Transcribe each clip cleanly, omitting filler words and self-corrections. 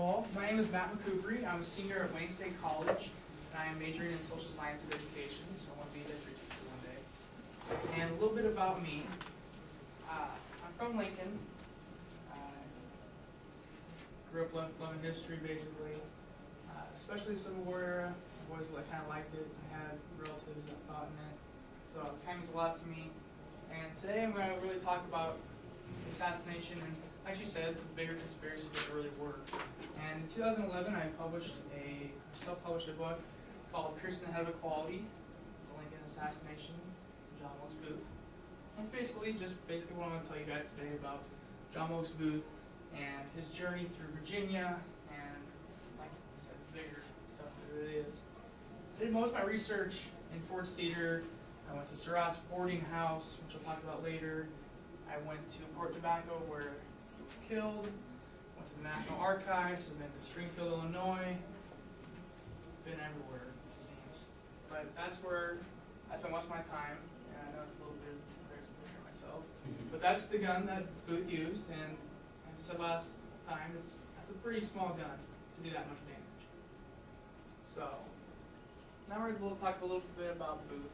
all, my name is Matt Macoubrie. I'm a senior at Wayne State College, and I am majoring in social science and education, so I want to be a history teacher one day. And a little bit about me. I'm from Lincoln. Grew up loving history, basically, especially the Civil War era. I've always kind of liked it. I had relatives that fought in it, so it kind of means a lot to me. And today I'm going to really talk about the assassination and, like you said, the bigger conspiracies that there really were. And in 2011, I self-published a book called Piercing the Head of Equality, The Lincoln Assassination, John Wilkes Booth. And it's basically what I'm going to tell you guys today about John Wilkes Booth and his journey through Virginia and, like I said, the bigger stuff that it is. I did most of my research in Ford's Theater. I went to Surratt's boarding house, which I'll talk about later. I went to Port Tobacco, where he was killed. Went to the National Archives. I've been to Springfield, Illinois. Been everywhere, it seems. But that's where I spent most of my time. And I know it's a little bit embarrassing to share myself. But that's the gun that Booth used. And as I said last time, that's a pretty small gun to do that much damage. So, now we're going to talk a little bit about Booth.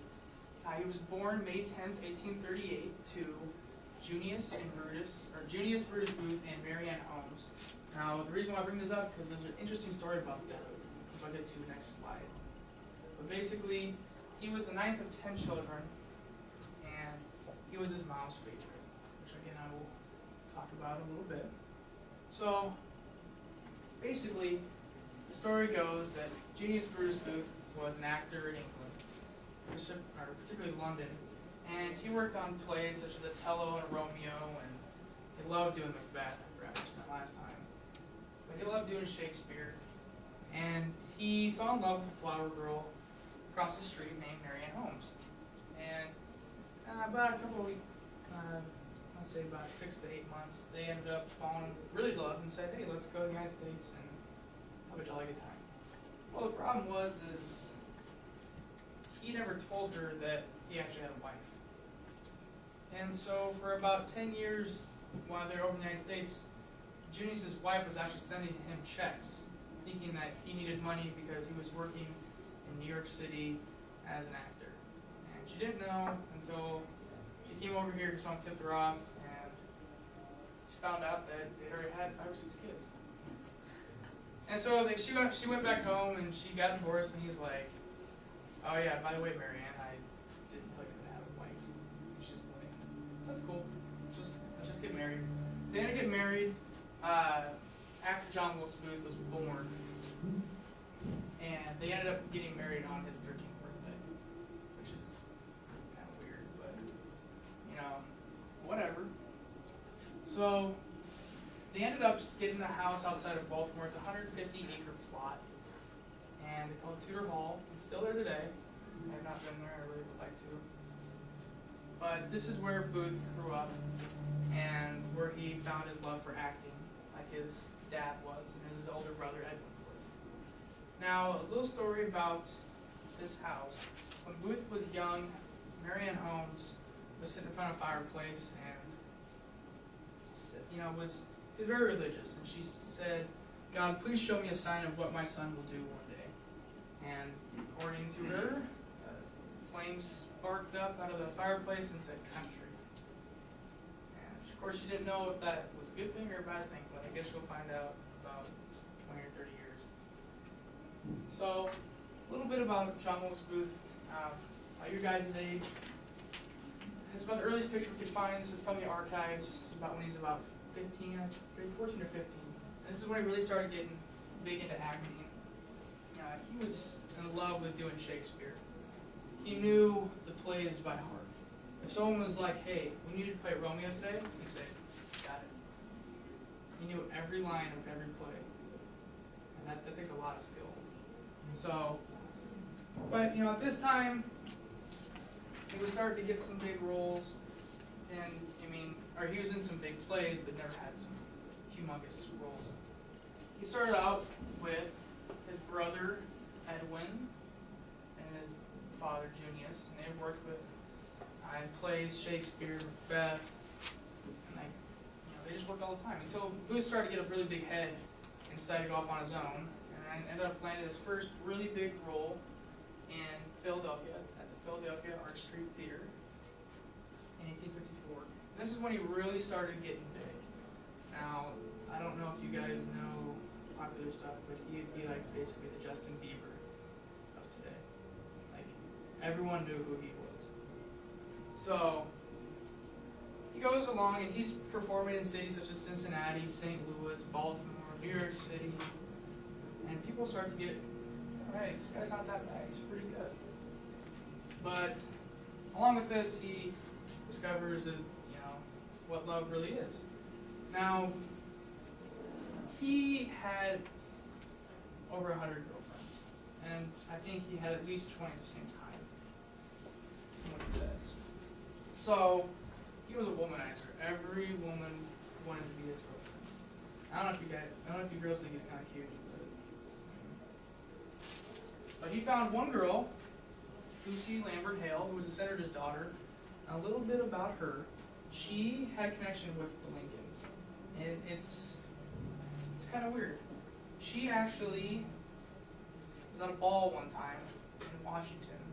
He was born May 10th, 1838 to Junius, Brutus Booth, and Mary Ann Holmes. Now, the reason why I bring this up, because there's an interesting story about them, which I'll get to next slide. But basically, he was the 9th of 10 children, and he was his mom's favorite, which again I will talk about in a little bit. So, basically, the story goes that Junius Brutus Booth was an actor in England, particularly London, and he worked on plays such as Othello and Romeo, and he loved doing Macbeth. I forgot to mention that last time. But he loved doing Shakespeare, and he fell in love with a flower girl across the street named Mary Ann Holmes. And about a couple of weeks, let's say about 6 to 8 months, they ended up falling really in love and said, hey, let's go to the United States and have a jolly good time. Well, the problem was he never told her that he actually had a wife. And so for about 10 years while they were over in the United States, Junius's wife was actually sending him checks, thinking that he needed money because he was working in New York City as an actor. And she didn't know until she came over here because someone tipped her off, and she found out that they already had 5 or 6 kids. And so she went back home and she got divorced, and he's like, oh yeah, by the way, Mary Ann, I didn't tell you to have a wife. And she's like, that's cool. Let's just get married. They ended up getting married after John Wilkes Booth was born. And they ended up getting married on his 13th birthday, which is kind of weird, but, whatever. So, they ended up getting a house outside of Baltimore. It's a 150-acre plot. And they called it Tudor Hall. It's still there today. I have not been there. I really would like to. But this is where Booth grew up and where he found his love for acting, like his dad was, and his older brother, Edwin. Now, a little story about this house. When Booth was young, Mary Ann Holmes was sitting in front of a fireplace and, was very religious. And she said, God, please show me a sign of what my son will do one day. And according to her, flames sparked up out of the fireplace and said, country. And of course, she didn't know if that was a good thing or a bad thing, but I guess she'll find out about 20 or 30 years. So, a little bit about John Wilkes Booth, your guys' age. This is about the earliest picture we could find. This is from the archives. This is about when he's about 14 or 15. And this is when he really started getting big into acting. He was in love with doing Shakespeare. He knew the plays by heart. If someone was like, hey, we need to play Romeo today, he'd say, got it. He knew every line of every play. And that takes a lot of skill. So, but at this time, he was starting to get some big roles, and he was in some big plays, but never had some humongous roles. He started out with his brother Edwin and his father Junius, and they worked with in plays, Shakespeare, Macbeth, and they just worked all the time until Booth started to get a really big head and decided to go off on his own, and ended up landing his first really big role in Philadelphia, at the Philadelphia Arch Street Theater in 1854. This is when he really started getting big. Now, I don't know if you guys know popular stuff, but he'd be like basically the Justin Bieber of today. Like, everyone knew who he was. So, he goes along and he's performing in cities such as Cincinnati, St. Louis, Baltimore, New York City, and people start to get, hey, this guy's not that bad, he's pretty good. But along with this, he discovers that, what love really is. Now, he had over 100 girlfriends, and I think he had at least 20 at the same time, from what it says. So, he was a womanizer. Every woman wanted to be his girlfriend. I don't know if you girls think he's kind of cute, but he found one girl, Lucy Lambert Hale, who was a senator's daughter. A little bit about her. She had a connection with the Lincolns, and it's kind of weird. She actually was at a ball one time in Washington,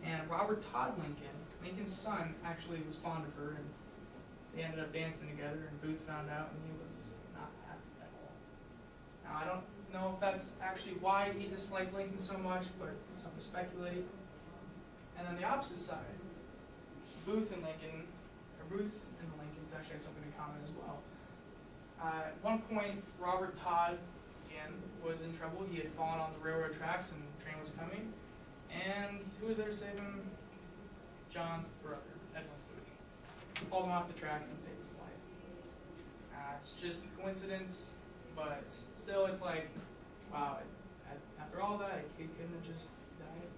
and Robert Todd Lincoln, Lincoln's son, actually was fond of her, and they ended up dancing together, and Booth found out, and he was not happy at all. Now, I don't know if that's actually why he disliked Lincoln so much, but it's something to speculate. And then the opposite side, Booth and the Lincolns actually had something in common as well. At one point, Robert Todd, again, was in trouble. He had fallen on the railroad tracks and the train was coming. And who was there to save him? John's brother, Edwin Booth. Pulled him off the tracks and saved his life. It's just a coincidence, but still it's like, wow, after all that, a kid couldn't have just died.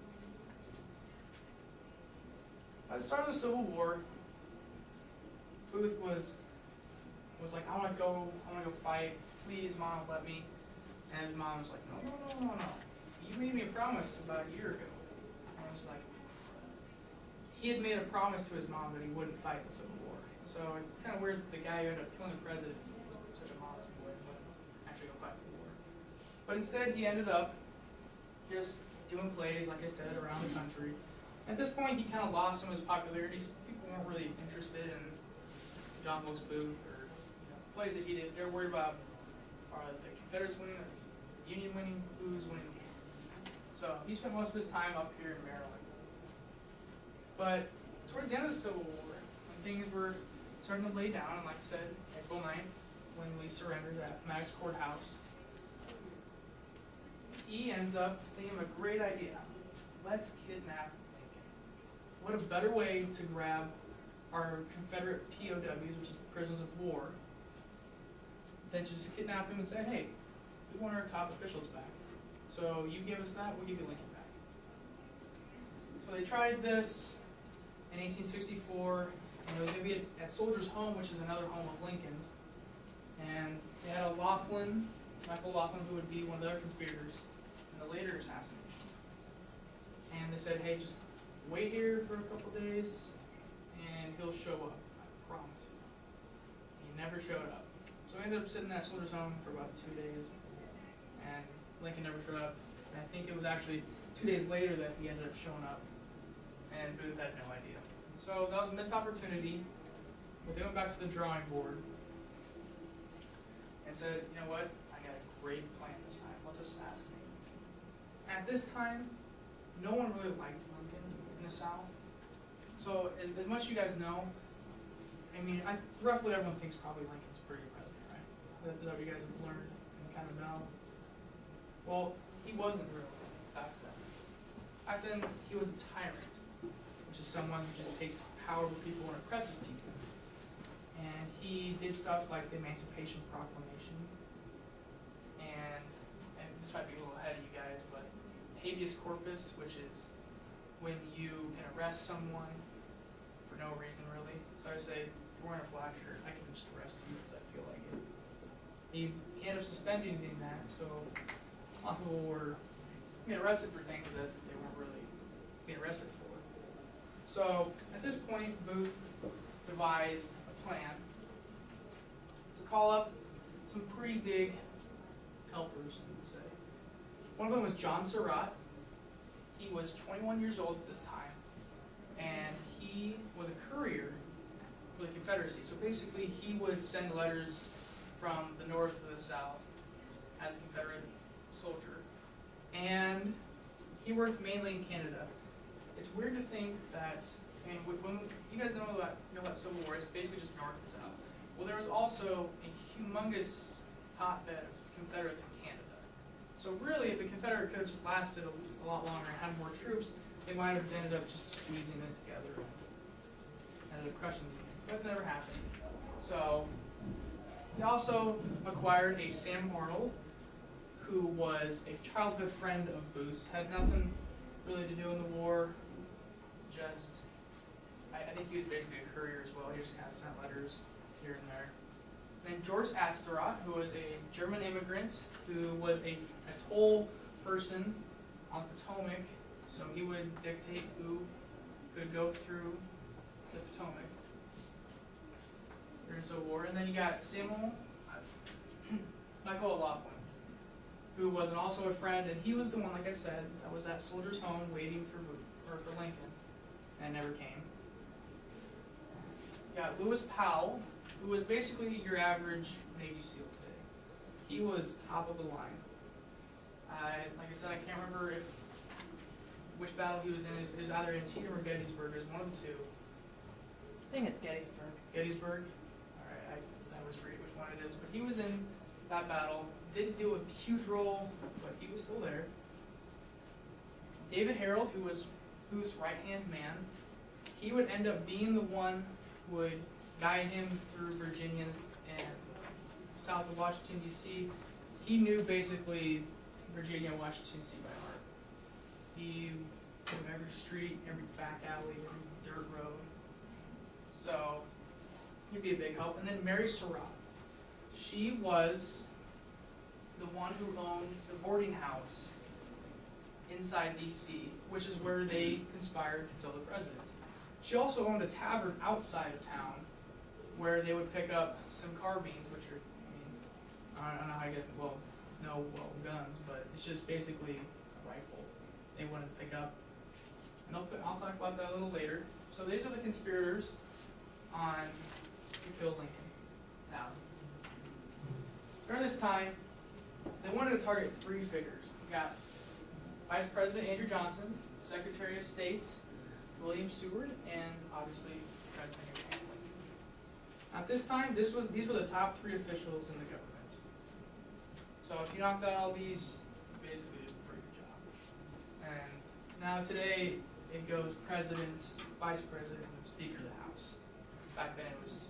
By the start of the Civil War, Booth was like, I want to go fight. Please, Mom, let me. And his mom was like, no. You made me a promise about a year ago. And I was like, he had made a promise to his mom that he wouldn't fight the Civil War. So it's kind of weird that the guy who ended up killing the president was such a modest boy wouldn't actually go fight the war. But instead, he ended up just doing plays, like I said, around the country. At this point, he kind of lost some of his popularity. People weren't really interested in John Wilkes Booth or plays that he did. They're worried about are the Confederates winning or the Union winning, who's winning the game. So he spent most of his time up here in Maryland. But towards the end of the Civil War, when things were starting to lay down, and like I said, April 9th, when we surrendered at Maddox Courthouse, he ends up thinking of a great idea. Let's kidnap Lincoln. What a better way to grab our Confederate POWs, which is prisoners of war, than to just kidnap him and say, hey, we want our top officials back. So you give us that, we'll give you Lincoln back. So they tried this in 1864, and it was going to be at Soldiers' Home, which is another home of Lincoln's. And they had a Michael Laughlin, who would be one of the other conspirators in the later assassination. And they said, hey, just wait here for a couple days, and he'll show up, I promise you. He never showed up. So I ended up sitting at Soldiers' Home for about 2 days, and Lincoln never showed up. And I think it was actually 2 days later that he ended up showing up, and Booth had no idea. So that was a missed opportunity, but they went back to the drawing board and said, you know what, I got a great plan this time. Let's assassinate him. At this time, no one really liked Lincoln in the South. So as much as you guys know, I mean, roughly everyone thinks probably Lincoln's a pretty good president, right? That's what you guys have learned and kind of know. Well, he wasn't really back then. Back then, he was a tyrant, which is someone who just takes power over people and oppresses people. And he did stuff like the Emancipation Proclamation, and this might be a little ahead of you guys, but habeas corpus, which is when you can arrest someone for no reason, really. So I say, if you're wearing a black shirt, I can just arrest you because I feel like it. He ended up suspending that, so a lot of people were being arrested for things that they weren't really being arrested for. So at this point, Booth devised a plan to call up some pretty big helpers, you would say. One of them was John Surratt. He was 21 years old at this time, and he was a courier for the Confederacy. So basically, he would send letters from the north to the south as a Confederate soldier. And he worked mainly in Canada. It's weird to think that, I mean, when you guys know about Civil War, it's basically just north and south. Well, there was also a humongous hotbed of Confederates in Canada. So really, if the Confederate could have just lasted a lot longer and had more troops, they might have ended up just squeezing it together and ended up crushing them. But that never happened. So he also acquired a Sam Arnold, who was a childhood friend of Booth's, had nothing really to do in the war, just, I think he was basically a courier as well. He just kind of sent letters here and there. And then George Atzerodt, who was a German immigrant, who was a toll person on Potomac, so he would dictate who could go through the Potomac during the Civil War. And then you got Samuel Michael O'Laughlin, who was also a friend, and he was the one, like I said, that was at Soldier's Home waiting for Lincoln, and never came. You got Lewis Powell, who was basically your average Navy SEAL today. He was top of the line. Like I said, I can't remember which battle he was in. It was either Antietam or Gettysburg. It was one of the two. I think it's Gettysburg. Gettysburg? All right, I always forget which one it is. But he was in that battle. Didn't do a huge role, but he was still there. David Harold, who was Booth's right-hand man, he would end up being the one who would guide him through Virginia and south of Washington, D.C. He knew basically Virginia and Washington, D.C. by heart. He knew every street, every back alley, every dirt road. So he'd be a big help. And then Mary Surratt. She was the one who owned the boarding house inside D.C., which is where they conspired to kill the president. She also owned a tavern outside of town where they would pick up some carbines, which are, I don't know how you guys know guns, but it's just basically a rifle they wanted to pick up. And I'll talk about that a little later. So these are the conspirators on who killed Lincoln Town. During this time, they wanted to target three figures. We got Vice President Andrew Johnson, Secretary of State William Seward, and obviously President Abraham Lincoln. At this time, these were the top three officials in the government. So if you knocked out all these, you basically did a pretty good job. And now today, it goes President, Vice President, and Speaker of the House. Back then it was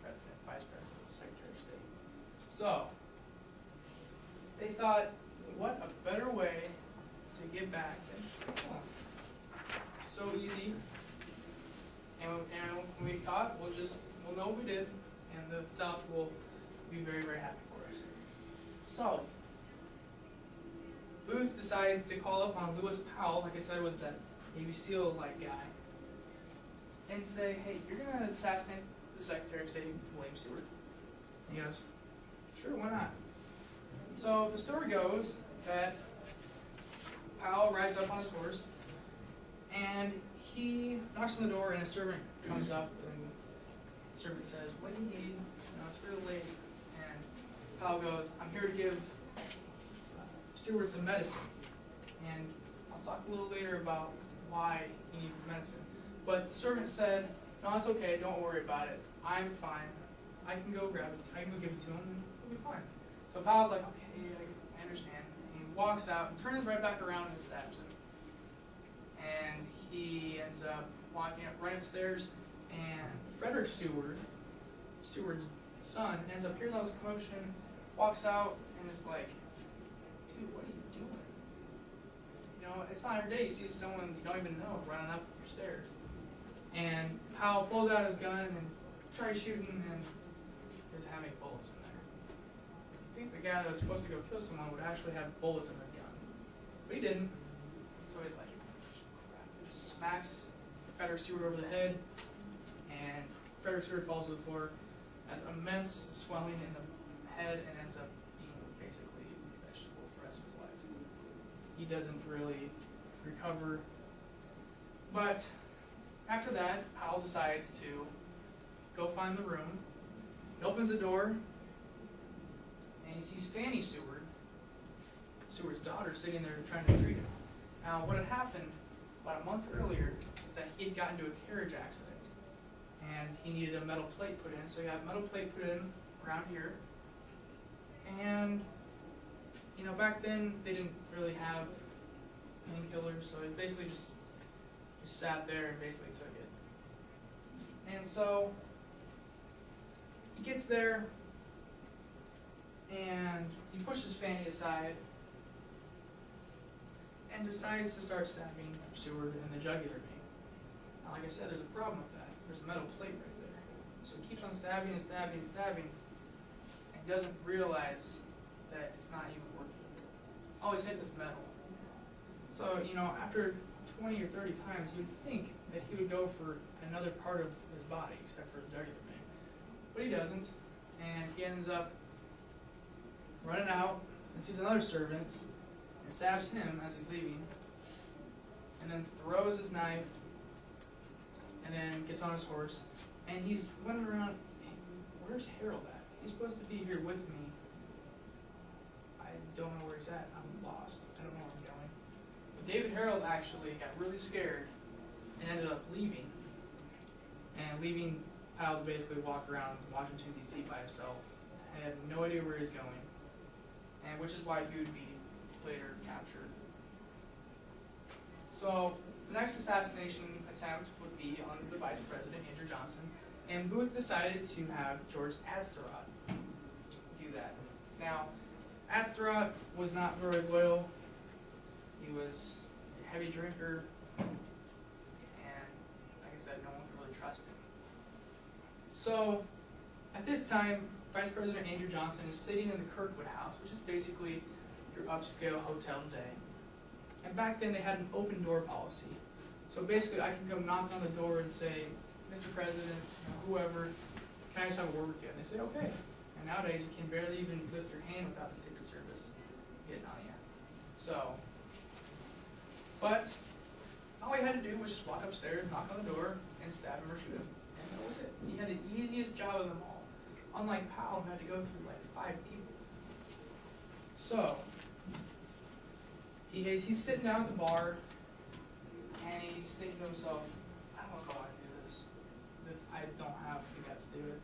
President, Vice President, Secretary of State. So they thought, what a better way to give back than so easy. And we thought, we'll know what we did, and the South will be very, very happy for us. So Booth decides to call up on Lewis Powell, like I said, was that Navy SEAL-like guy, and say, hey, you're going to assassinate the Secretary of State, William Seward. And he goes, sure, why not? So the story goes that Powell rides up on his horse, and he knocks on the door, and a servant comes up, and the servant says, what do you need? It's for the lady. And Powell goes, I'm here to give Seward some medicine. And I'll talk a little later about why he needs medicine. But the servant said, no, that's okay, don't worry about it. I'm fine. I can go grab it. I can go give it to him, and he'll be fine. So Powell's like, okay, I understand. And he walks out and turns right back around and stabs him. And he ends up walking up right upstairs, and Frederick Seward, Seward's son, ends up hearing all this commotion, walks out, and is like, dude, what are you doing? You know, it's not every day you see someone you don't even know running up your stairs. And Powell pulls out his gun and tries shooting, and is having bullets in there. I think the guy that was supposed to go kill someone would actually have bullets in their gun. But he didn't. So he's like, smacks Frederick Seward over the head, and Frederick Seward falls to the floor, has immense swelling in the head, and ends up being basically dead. he doesn't really recover. But after that, Powell decides to go find the room. He opens the door, and he sees Fanny Seward, Seward's daughter, sitting there trying to treat him. Now, what had happened about a month earlier is that he had gotten into a carriage accident, and he needed a metal plate put in. So he had a metal plate put in around here. And, you know, back then they didn't really have painkillers, so he basically just sat there and basically took it. And so he gets there, and he pushes Fanny aside and decides to start stabbing Seward in the jugular vein. Now, like I said, there's a problem with that. There's a metal plate right there. So he keeps on stabbing and stabbing and stabbing, and doesn't realize that it's not even working. Oh, he's hit this metal. So, you know, after 20 or 30 times, you'd think that he would go for another part of his body, except for the jugular vein. But he doesn't, and he ends up running out and sees another servant and stabs him as he's leaving, and then throws his knife, and then gets on his horse, and he's running around. Where's Harold at? He's supposed to be here with me. I don't know where he's at. I'm lost. I don't know where I'm going. But David Harold actually got really scared and ended up leaving, and leaving Powell to basically walk around Washington, D.C. by himself. He had no idea where he's going, and which is why he would be later captured. So the next assassination attempt would be on the Vice President, Andrew Johnson, and Booth decided to have George Astaroth do that. Now, Astaroth was not very loyal. He was a heavy drinker, and like I said, no one could really trust him. So at this time, Vice President Andrew Johnson is sitting in the Kirkwood House, which is basically your upscale hotel today. And back then they had an open door policy. So basically I can come knock on the door and say, Mr. President, whoever, can I just have a word with you? And they say, okay. And nowadays you can barely even lift your hand without the Secret Service getting on you. So, but all he had to do was just walk upstairs, knock on the door, and stab him or shoot him. And that was it. He had the easiest job of them all. Unlike Powell, who had to go through like 5 people. So, he's sitting down at the bar, and he's thinking to himself, I don't know if I want to do this. I don't have the guts to do it.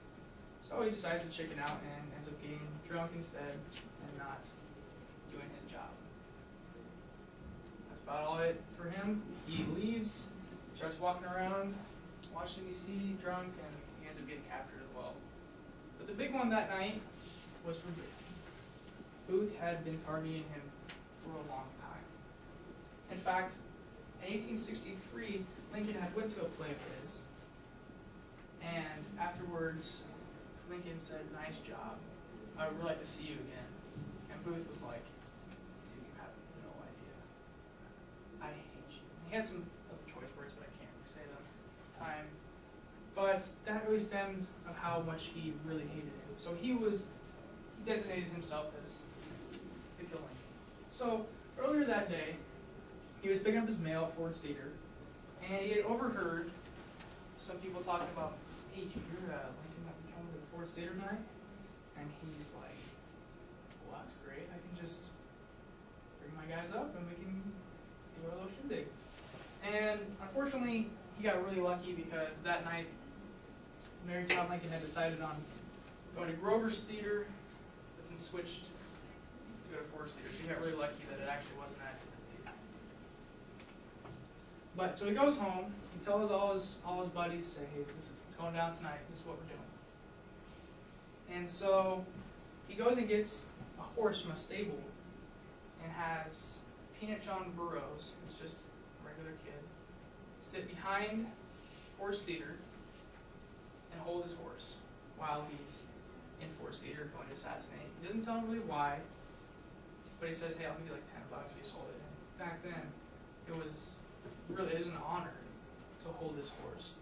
So he decides to chicken out and ends up getting drunk instead and not doing his job. That's about all it for him. He leaves, starts walking around Washington, D.C., drunk, and he ends up getting captured as well. But the big one that night was for Booth. Booth had been targeting him for a long time. In fact, in 1863, Lincoln had went to a play of his, and afterwards, Lincoln said, nice job. I would really like to see you again. And Booth was like, dude, you have no idea. I hate you. He had some other choice words, but I can't really say them this time. But that really stemmed of how much he really hated him. So he designated himself as the killing. So earlier that day, he was picking up his mail at Ford's Theater, and he had overheard some people talking about, hey, did you hear Lincoln might be coming to the Ford's Theater tonight? And he's like, well, that's great. I can just bring my guys up, and we can do our little shindig. And unfortunately, he got really lucky because that night, Mary Todd Lincoln had decided on going to Grover's Theater, but then switched to go to Ford's Theater. So he got really lucky that it actually wasn't at the theater. But so he goes home. He tells all his buddies, say, hey, this is what's going down tonight. This is what we're doing. And so he goes and gets a horse from a stable and has Peanut John Burroughs, who's just a regular kid, sit behind Ford's Theater and hold his horse while he's in Ford's Theater going to assassinate. He doesn't tell him really why, but he says, hey, I'll give you like $10 if you just hold it. And back then, it was an honor to hold his horse.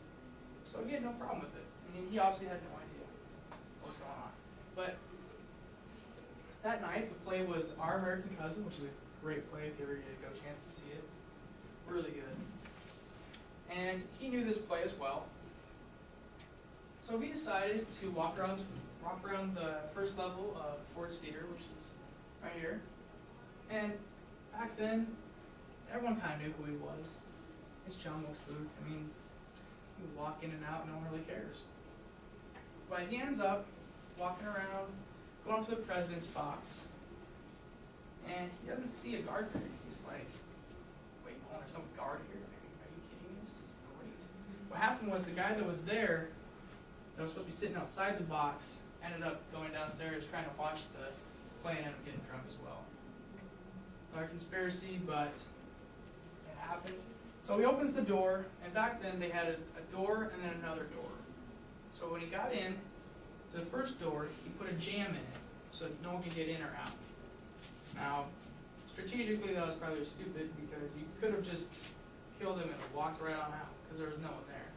So he had no problem with it. I mean, he obviously had no idea what was going on. But that night, the play was Our American Cousin, which is a Great play if you ever get a chance to see it. Really good. And he knew this play as well. So he decided to walk around the first level of Ford's Theater, which is right here. And back then, everyone kind of knew who he was. It's John Wilkes Booth. I mean, he would walk in and out, no one really cares. But he ends up walking around, going up to the president's box, and he doesn't see a guard there. He's like, wait, hold on, there's no guard here? Are you kidding me? This is great. What happened was the guy that was there, that was supposed to be sitting outside the box, ended up going downstairs trying to watch the play and ended up getting drunk as well. Another conspiracy, but it happened. So he opens the door, and back then they had a door and then another door. So when he got in to the first door, he put a jam in it so that no one could get in or out. Now, strategically that was probably stupid because you could have just killed him and walked right on out because there was no one there.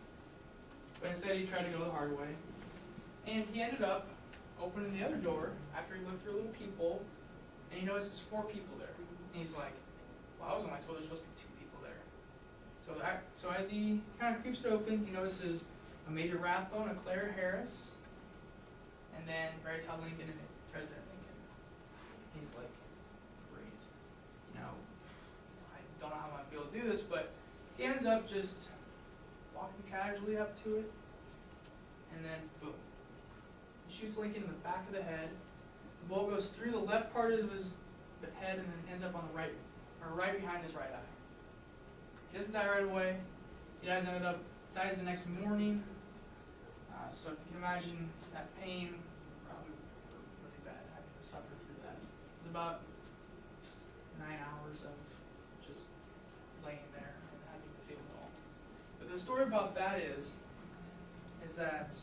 But instead he tried to go the hard way. And he ended up opening the other door after he looked through a little peephole, and he notices 4 people there. And he's like, well, I was only told there's supposed to be 2 people there. So as he kind of creeps it open, he notices a Major Rathbone, a Clara Harris, and then Veritable Lincoln and President Lincoln. And he's like, great. You know, I don't know how I'm going to be able to do this, but he ends up just walking casually up to it, and then boom. He shoots Lincoln in the back of the head. The bullet goes through the left part of his head and then ends up on the right, or right behind his right eye. He doesn't die right away. He dies the next morning. So if you can imagine that pain, probably really bad, having to suffer through that. It's about 9 hours of just laying there and having to feel it all. But the story about that is that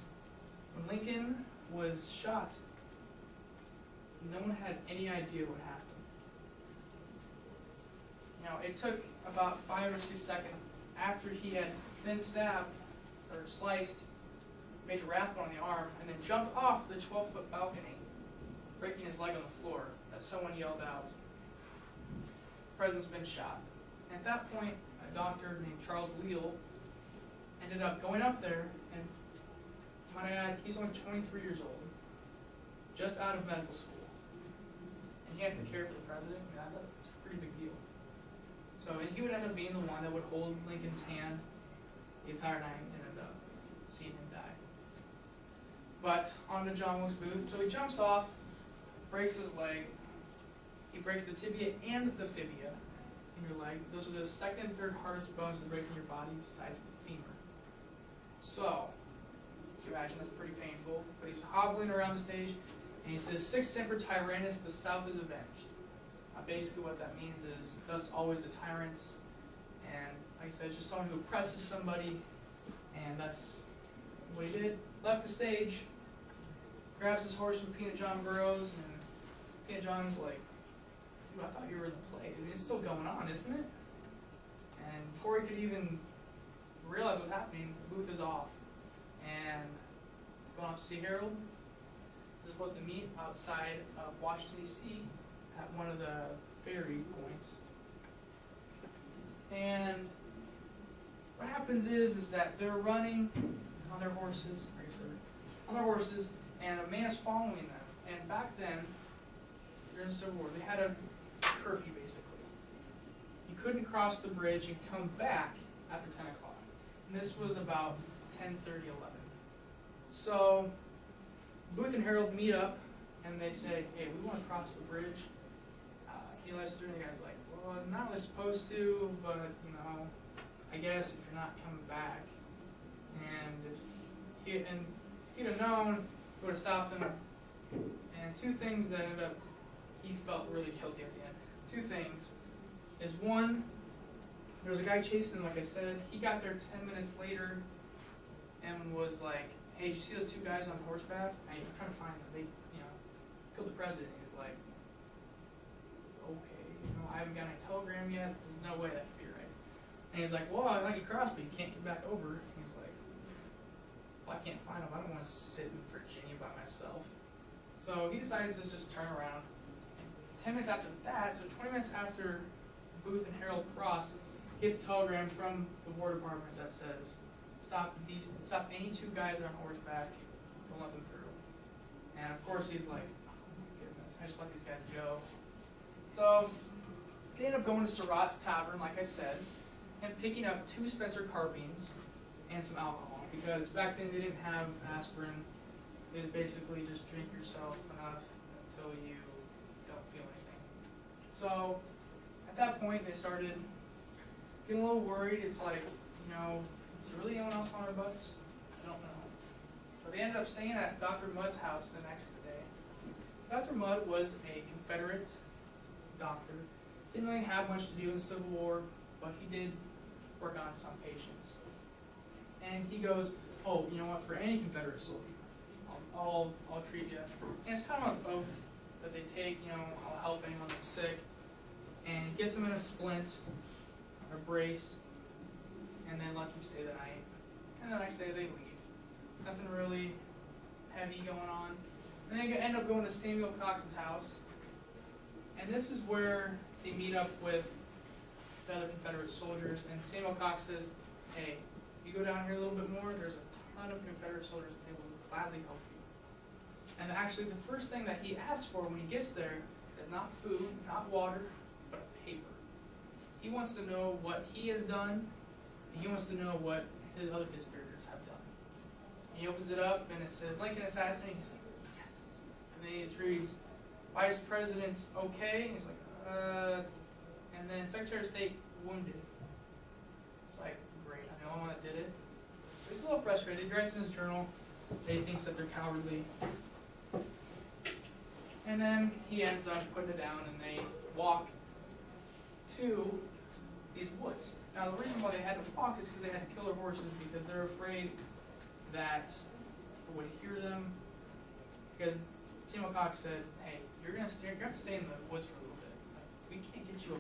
when Lincoln was shot, no one had any idea what happened. You know, it took about 5 or 6 seconds after he had then stabbed or sliced Major Rathbone on the arm and then jumped off the 12-foot balcony, breaking his leg on the floor, that someone yelled out, "The president's been shot." And at that point, a doctor named Charles Leal ended up going up there, and might I add, he's only 23 years old, just out of medical school, and he has to care for the president. I mean, that's a pretty big deal. So, and he would end up being the one that would hold Lincoln's hand the entire night and end up seeing him die. But on to John Wilkes Booth. So he jumps off, breaks his leg. He breaks the tibia and the fibia in your leg. Those are the second and third hardest bones to break in your body besides the femur. So, you imagine that's pretty painful. But he's hobbling around the stage, and he says, "Sic semper tyrannis, the South is avenged." Basically what that means is, thus always the tyrants. And like I said, just someone who oppresses somebody, and that's what he did. Left the stage, grabs his horse from Peanut John Burroughs, and Peanut John's like, "Dude, I thought you were in the play. I mean, it's still going on, isn't it?" And before he could even realize what's happening, the booth is off. And it's going off to see Harold. They're supposed to meet outside of Washington, D.C. at one of the ferry points. And what happens is that they're running on their horses, and a man is following them. And back then, during the Civil War, they had a curfew basically. You couldn't cross the bridge and come back after 10 o'clock. And this was about 10:30, 11. So Booth and Harold meet up, and they say, "Hey, we want to cross the bridge. Can you let us through?" And the guy's like, "Well, I'm not really supposed to, but, you know, I guess if you're not coming back." And if he'd have known, he would have stopped him. And 2 things that ended up, he felt really guilty at the end. 2 things is, one, there was a guy chasing him, like I said. He got there 10 minutes later and was like, "Hey, did you see those 2 guys on horseback? I'm trying to find them. They, killed the president." He's like, "Okay, I haven't got any telegram yet. There's no way that could be right." And he's like, "Well, I like you cross, but you can't get back over." And he's like, "Well, I can't find them. I don't want to sit in Virginia by myself." So he decides to just turn around. 10 minutes after that, so 20 minutes after Booth and Harold cross, gets a telegram from the War Department that says, stop any two guys that are on horseback, don't let them through. And of course he's like, oh my goodness, I just let these guys go. So they end up going to Surratt's Tavern, like I said, and picking up 2 Spencer carbines and some alcohol, because back then they didn't have aspirin. It was basically just drink yourself enough until you don't feel anything. So at that point they started getting a little worried. It's like, you know, is there really anyone else on our butts? I don't know. But they ended up staying at Dr. Mudd's house the next day. Dr. Mudd was a Confederate doctor. Didn't really have much to do in the Civil War, but he did work on some patients. And he goes, oh, you know what, for any Confederate soldier, I'll treat you. And it's kind of an oath that they take, you know, I'll help anyone that's sick. And he gets them in a splint, or a brace, and then lets them stay the night. And the next day they leave. Nothing really heavy going on. And they end up going to Samuel Cox's house. And this is where they meet up with the other Confederate soldiers. And Samuel Cox says, hey, you go down here a little bit more, there's a ton of Confederate soldiers that will gladly help you. And actually the first thing that he asks for when he gets there is not food, not water, but a paper. He wants to know what he has done, and he wants to know what his other conspirators have done. And he opens it up, and it says, Lincoln Assassination. He's like, yes. And then it reads, Vice President's okay. He's like, and then Secretary of State wounded. It's like, great, I'm the only one that did it. So he's a little frustrated. He writes in his journal that he thinks that they're cowardly. And then he ends up putting it down, and they walk to these woods. Now, the reason why they had to walk is because they had to kill their horses, because they're afraid that people would hear them. Because Samuel Cox said, hey, you're going to stay in the woods for a little bit. Like, we can't get you